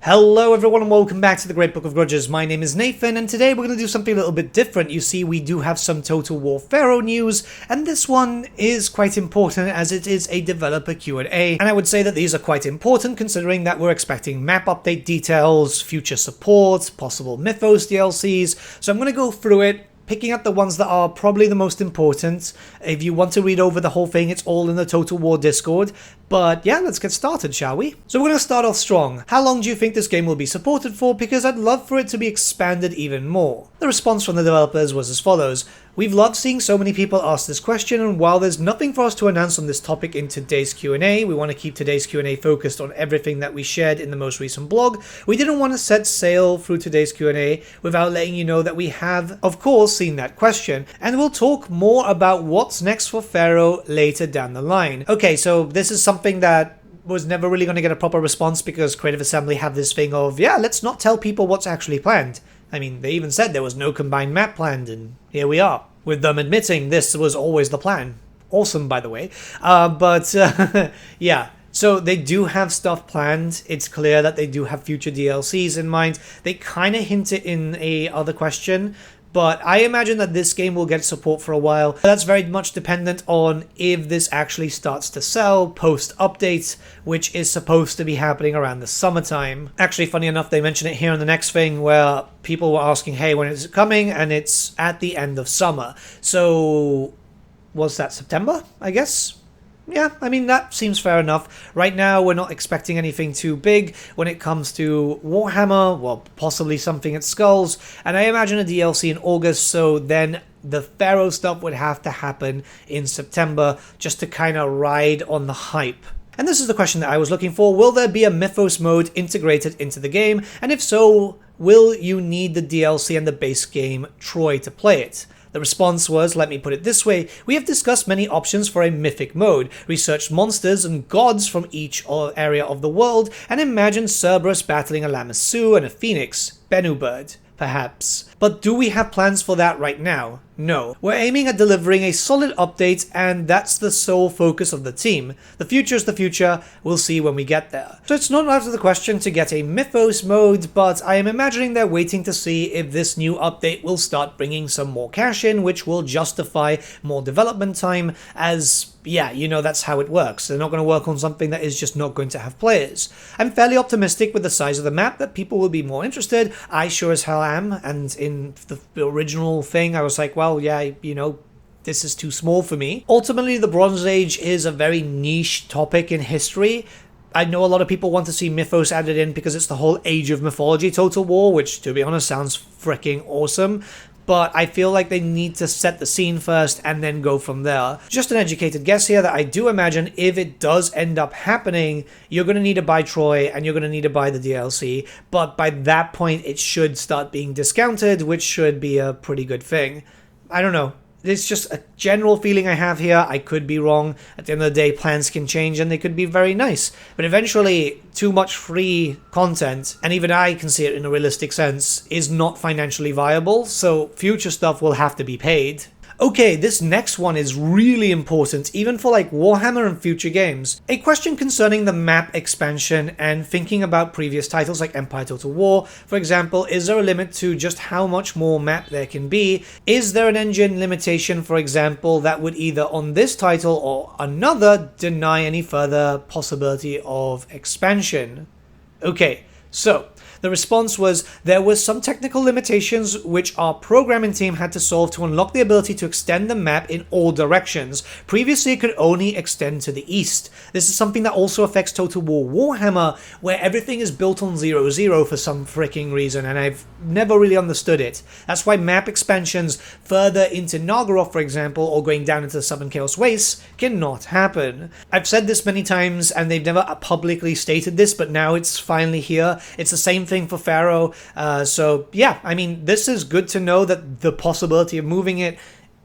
Hello everyone and welcome back to the Great Book of Grudges. My name is Nathan and today we're going to do something a little bit different. You see, we do have some Total War Pharaoh news and this one is quite important as it is a developer Q&A, and I would say that these are quite important considering that we're expecting map update details, future support, possible Mythos DLCs, so I'm going to go through it, picking up the ones that are probably the most important. If you want to read over the whole thing, it's all in the Total War Discord. But yeah, let's get started, shall we? So we're going to start off strong. How long do you think this game will be supported for? Because I'd love for it to be expanded even more. The response from the developers was as follows. We've loved seeing so many people ask this question, and while there's nothing for us to announce on this topic in today's Q&A, we want to keep today's Q&A focused on everything that we shared in the most recent blog. We didn't want to set sail through today's Q&A without letting you know that we have, of course, seen that question, and we'll talk more about what's next for Pharaoh later down the line. Okay, so this is something that was never really going to get a proper response because Creative Assembly have this thing of, yeah, let's not tell people what's actually planned. I mean, they even said there was no combined map planned, and here we are, with them admitting this was always the plan. Awesome, by the way. Yeah. So they do have stuff planned. It's clear that they do have future DLCs in mind. They kind of hint it in a other question, but I imagine that this game will get support for a while. That's very much dependent on if this actually starts to sell post-update, which is supposed to be happening around the summertime. Actually, funny enough, they mention it here in the next thing where people were asking, hey, when is it coming? And it's at the end of summer. So, was that September, I guess? Yeah, I mean, that seems fair enough. Right now, we're not expecting anything too big when it comes to Warhammer, well, possibly something at Skulls, and I imagine a DLC in August, so then the Pharaoh stuff would have to happen in September just to kind of ride on the hype. And this is the question that I was looking for. Will there be a Mythos mode integrated into the game? And if so, will you need the DLC and the base game Troy to play it? The response was, let me put it this way, we have discussed many options for a mythic mode, researched monsters and gods from each area of the world, and imagined Cerberus battling a Lamassu and a phoenix, Bennu bird, perhaps. But do we have plans for that right now? No. We're aiming at delivering a solid update, and that's the sole focus of the team. The future is the future, we'll see when we get there. So it's not out of the question to get a Mythos mode, but I am imagining they're waiting to see if this new update will start bringing some more cash in, which will justify more development time, as, yeah, you know, that's how it works. They're not going to work on something that is just not going to have players. I'm fairly optimistic with the size of the map that people will be more interested. I sure as hell am, and in the original thing, I was like, well, yeah, you know, this is too small for me. Ultimately, the Bronze Age is a very niche topic in history. I know a lot of people want to see Mythos added in because it's the whole Age of Mythology Total War, which, to be honest, sounds freaking awesome. But I feel like they need to set the scene first and then go from there. Just an educated guess here that I do imagine if it does end up happening, you're going to need to buy Troy and you're going to need to buy the DLC. But by that point, it should start being discounted, which should be a pretty good thing. I don't know. It's just a general feeling I have here. I could be wrong. At the end of the day, plans can change and they could be very nice. But eventually, too much free content, and even I can see it in a realistic sense, is not financially viable, so future stuff will have to be paid. Okay, this next one is really important, even for like Warhammer and future games. A question concerning the map expansion and thinking about previous titles like Empire Total War. For example, is there a limit to just how much more map there can be? Is there an engine limitation, for example, that would either on this title or another deny any further possibility of expansion? Okay, so the response was, there were some technical limitations which our programming team had to solve to unlock the ability to extend the map in all directions. Previously, it could only extend to the east. This is something that also affects Total War Warhammer, where everything is built on 0-0 for some freaking reason, and I've never really understood it. That's why map expansions further into Naldor, for example, or going down into the Southern Chaos Wastes, cannot happen. I've said this many times, and they've never publicly stated this, but now it's finally here. It's the same thing for Pharaoh. So yeah, I mean, this is good to know that the possibility of moving it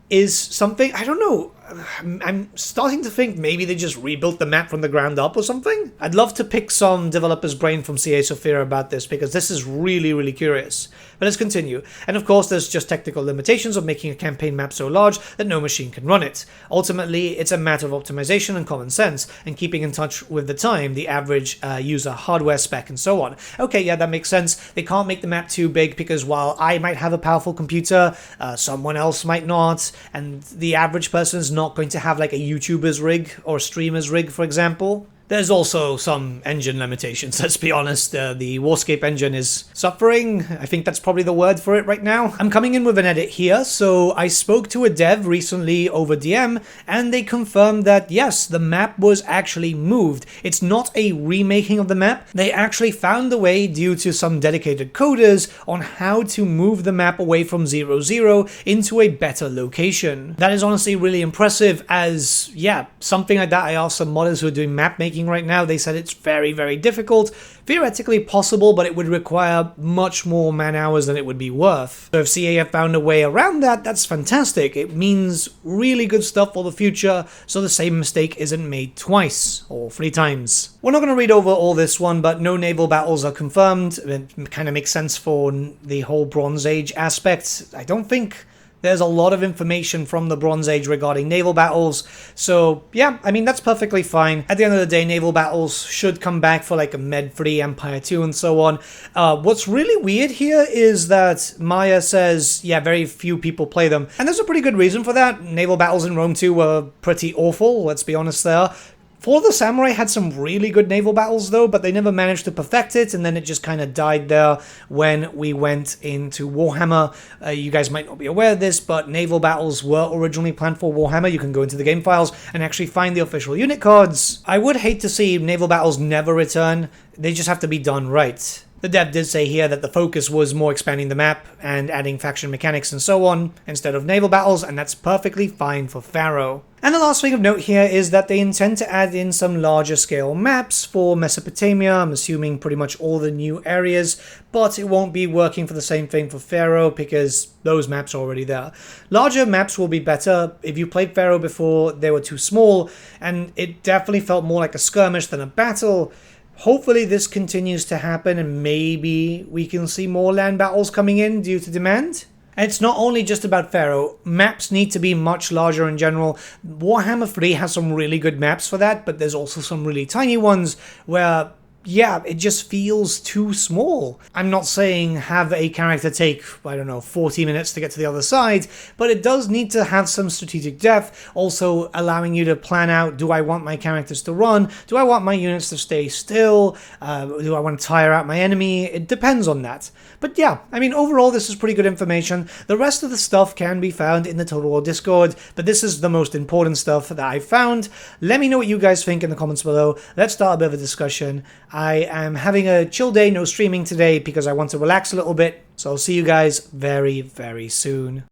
is something, I don't know, I'm starting to think maybe they just rebuilt the map from the ground up or something. I'd love to pick some developer's brain from CA Sophia about this, because this is really, really curious. But let's continue. And of course, there's just technical limitations of making a campaign map so large that no machine can run it. Ultimately, it's a matter of optimization and common sense, and keeping in touch with the time, the average user hardware spec, and so on. Okay, yeah, that makes sense. They can't make the map too big, because while I might have a powerful computer, someone else might not, and the average person is not going to have like a YouTuber's rig or a streamer's rig, for example. There's also some engine limitations, let's be honest. The Warscape engine is suffering. I think that's probably the word for it right now. I'm coming in with an edit here. So I spoke to a dev recently over DM, and they confirmed that yes, the map was actually moved. It's not a remaking of the map. They actually found a way, due to some dedicated coders, on how to move the map away from 0, into a better location. That is honestly really impressive, as yeah, something like that I asked some modders who are doing map making right now. They said it's very, very difficult. Theoretically possible, but it would require much more man hours than it would be worth. So if CA have found a way around that, that's fantastic. It means really good stuff for the future, so the same mistake isn't made twice or 3 times. We're not going to read over all this one, but no naval battles are confirmed. It kind of makes sense for the whole Bronze Age aspect. I don't think there's a lot of information from the Bronze Age regarding naval battles, so yeah, I mean, that's perfectly fine. At the end of the day, naval battles should come back for like a Med 3, Empire 2, and so on. What's really weird here is that Maya says, yeah, very few people play them, and there's a pretty good reason for that. Naval battles in Rome 2 were pretty awful, let's be honest there. For the Samurai had some really good naval battles though, but they never managed to perfect it, and then it just kind of died there when we went into Warhammer. You guys might not be aware of this, but naval battles were originally planned for Warhammer. You can go into the game files and actually find the official unit cards. I would hate to see naval battles never return. They just have to be done right. The dev did say here that the focus was more expanding the map and adding faction mechanics and so on, instead of naval battles, and that's perfectly fine for Pharaoh. And the last thing of note here is that they intend to add in some larger scale maps for Mesopotamia. I'm assuming pretty much all the new areas, but it won't be working for the same thing for Pharaoh because those maps are already there. Larger maps will be better. If you played Pharaoh before, they were too small, and it definitely felt more like a skirmish than a battle. Hopefully this continues to happen, and maybe we can see more land battles coming in due to demand. And it's not only just about Pharaoh. Maps need to be much larger in general. Warhammer 3 has some really good maps for that, but there's also some really tiny ones where, yeah, it just feels too small. I'm not saying have a character take, I don't know, 40 minutes to get to the other side, but it does need to have some strategic depth, also allowing you to plan out, do I want my characters to run? Do I want my units to stay still? Do I want to tire out my enemy? It depends on that. But yeah, I mean, overall, this is pretty good information. The rest of the stuff can be found in the Total War Discord, but this is the most important stuff that I found. Let me know what you guys think in the comments below. Let's start a bit of a discussion. I am having a chill day, no streaming today because I want to relax a little bit. So I'll see you guys very, very soon.